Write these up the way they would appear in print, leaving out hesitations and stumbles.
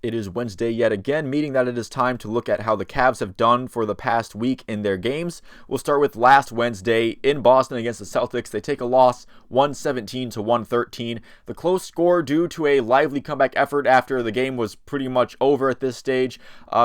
It is Wednesday yet again, meaning that it is time to look at how the Cavs have done for the past week in their games. We'll start with last Wednesday in Boston against the Celtics. They take a loss 117 to 113. The close score due to a lively comeback effort after the game was pretty much over at this stage.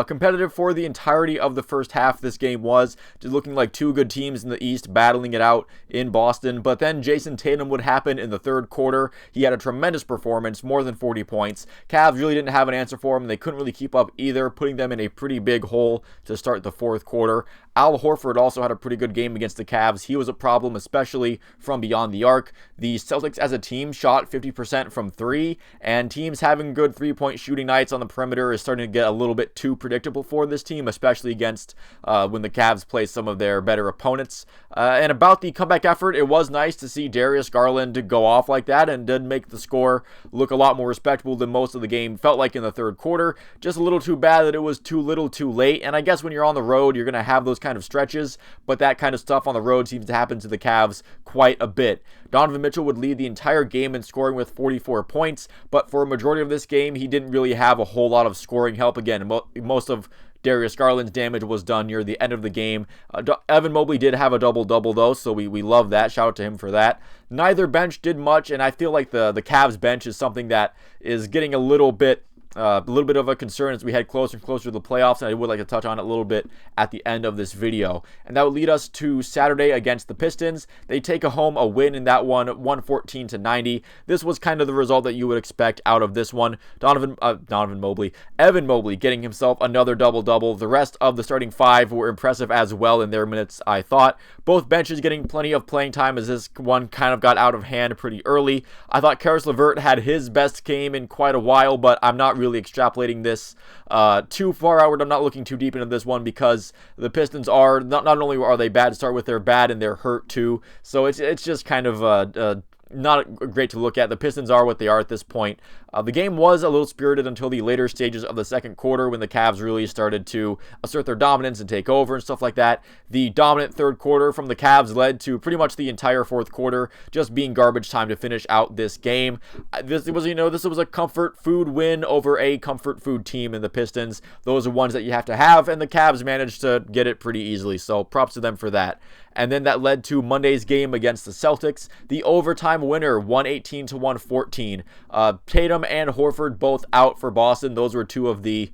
Competitive for the entirety of the first half this game was, just looking like two good teams in the East battling it out in Boston. But then Jason Tatum would happen in the third quarter. He had a tremendous performance, more than 40 points. Cavs really didn't have an answer for him. They couldn't really keep up either, putting them in a pretty big hole to start the fourth quarter. Al Horford also had a pretty good game against the Cavs. He was a problem, especially from beyond the arc. The Celtics as a team shot 50% from three, and teams having good three-point shooting nights on the perimeter is starting to get a little bit too predictable for this team, especially against when the Cavs play some of their better opponents. And about the comeback effort, it was nice to see Darius Garland go off like that and did make the score look a lot more respectable than most of the game felt like in the third quarter. Just a little too bad that it was too little too late, and I guess when you're on the road, you're going to have those kind of stretches, but that kind of stuff on the road seems to happen to the Cavs quite a bit. Donovan Mitchell would lead the entire game in scoring with 44 points, but for a majority of this game, he didn't really have a whole lot of scoring help. Again, most of Darius Garland's damage was done near the end of the game. Evan Mobley did have a double-double, though, so we love that. Shout out to him for that. Neither bench did much, and I feel like the Cavs bench is something that is getting a little bit of a concern as we head closer and closer to the playoffs, and I would like to touch on it a little bit at the end of this video. And that would lead us to Saturday against the Pistons. They take home a win in that one, 114 to 90. This was kind of the result that you would expect out of this one. Evan Mobley getting himself another double-double. The rest of the starting five were impressive as well in their minutes, I thought. Both benches getting plenty of playing time as this one kind of got out of hand pretty early. I thought Karis LeVert had his best game in quite a while, but I'm not really extrapolating this too far outward. I'm not looking too deep into this one because the Pistons are not only are they bad to start with, they're bad and they're hurt too. So it's just kind of not great to look at. The Pistons are what they are at this point. The game was a little spirited until the later stages of the second quarter when the Cavs really started to assert their dominance and take over and stuff like that. The dominant third quarter from the Cavs led to pretty much the entire fourth quarter just being garbage time to finish out this game. This was a comfort food win over a comfort food team in the Pistons. Those are ones that you have to have, and the Cavs managed to get it pretty easily, so props to them for that. And then that led to Monday's game against the Celtics, the overtime winner, 118 to 114. Tatum and Horford both out for Boston. Those were two of the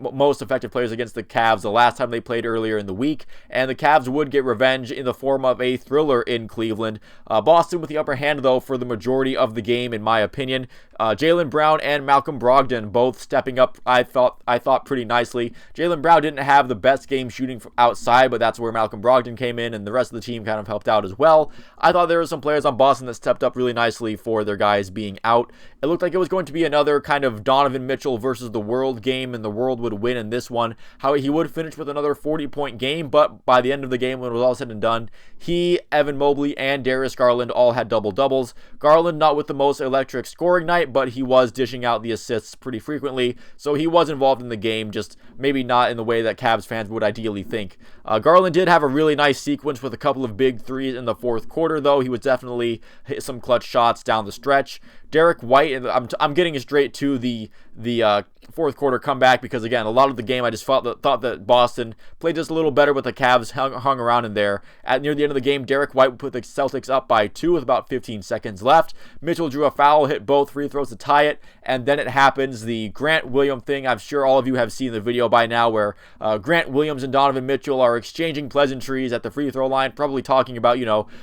most effective players against the Cavs the last time they played earlier in the week, and the Cavs would get revenge in the form of a thriller in Cleveland. Boston with the upper hand, though, for the majority of the game, in my opinion. Jaylen Brown and Malcolm Brogdon both stepping up, I thought pretty nicely. Jaylen Brown didn't have the best game shooting from outside, but that's where Malcolm Brogdon came in, and the rest of the team kind of helped out as well. I thought there were some players on Boston that stepped up really nicely for their guys being out. It looked like it was going to be another kind of Donovan Mitchell versus the world game, and the world would win in this one. How he would finish with another 40-point game, but by the end of the game, when it was all said and done, he, Evan Mobley, and Darius Garland all had double-doubles. Garland not with the most electric scoring night, but he was dishing out the assists pretty frequently, so he was involved in the game, just maybe not in the way that Cavs fans would ideally think. Garland did have a really nice sequence with a couple of big threes in the fourth quarter, though. He was definitely hit some clutch shots down the stretch. Derek White, and I'm getting straight to the fourth quarter comeback because, again, a lot of the game I just thought that Boston played just a little better with the Cavs hung around in there. Near the end of the game, Derek White would put the Celtics up by 2 with about 15 seconds left. Mitchell drew a foul, hit both free throws to tie it, and then it happens. The Grant Williams thing, I'm sure all of you have seen the video by now, where Grant Williams and Donovan Mitchell are exchanging pleasantries at the free throw line, probably talking about,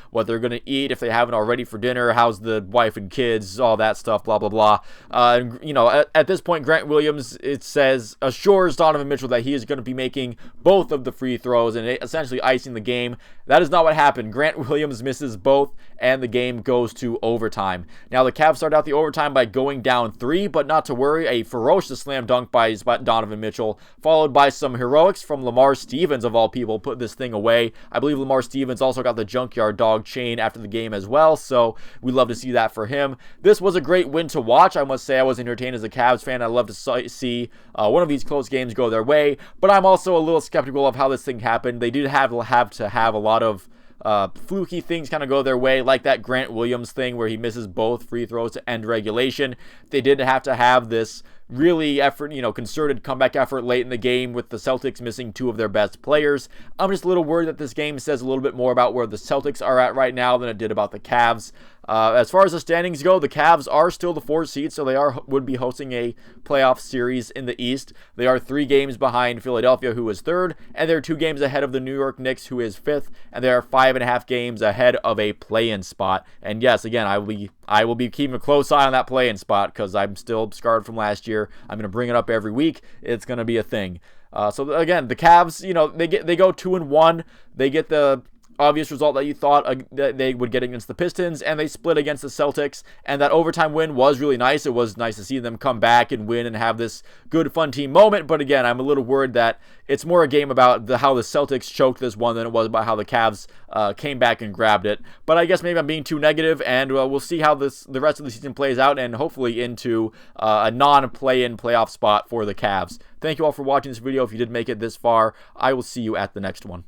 what they're going to eat if they haven't already for dinner, how's the wife and kids, all that stuff, blah, blah, blah. At this point, Grant Williams, it says, assures Donovan Mitchell that he is going to be making both of the free throws and essentially icing the game. That is not what happened. Grant Williams misses both, and the game goes to overtime. Now, the Cavs start out the overtime by going down 3, but not to worry, a ferocious slam dunk by Donovan Mitchell, followed by some heroics from Lamar Stevens, of all people, put this thing away. I believe Lamar Stevens also got the junkyard dog chain after the game as well, so we love to see that for him. This was a great win to watch. I must say I was entertained as a Cavs fan. I love to see one of these close games go their way, but I'm also a little skeptical of how this thing happened. They did have to have a lot of fluky things kind of go their way, like that Grant Williams thing where he misses both free throws to end regulation. They did have to have this really concerted comeback effort late in the game with the Celtics missing two of their best players. I'm just a little worried that this game says a little bit more about where the Celtics are at right now than it did about the Cavs. As far as the standings go, the Cavs are still the 4th seed, so they would be hosting a playoff series in the East. They are 3 games behind Philadelphia, who is 3rd, and they're 2 games ahead of the New York Knicks, who is 5th, and they are 5.5 games ahead of a play-in spot. And yes, again, I will be keeping a close eye on that play-in spot because I'm still scarred from last year. I'm going to bring it up every week. It's going to be a thing. So again, the Cavs, they go 2-1. They get the obvious result that you thought that they would get against the Pistons, and they split against the Celtics, and that overtime win was really nice. It was nice to see them come back and win and have this good fun team moment, but again, I'm a little worried that it's more a game about how the Celtics choked this one than it was about how the Cavs came back and grabbed it. But I guess maybe I'm being too negative, and we'll see how the rest of the season plays out, and hopefully into a non-play-in playoff spot for the Cavs. Thank you all for watching this video. If you did make it this far, I will see you at the next one.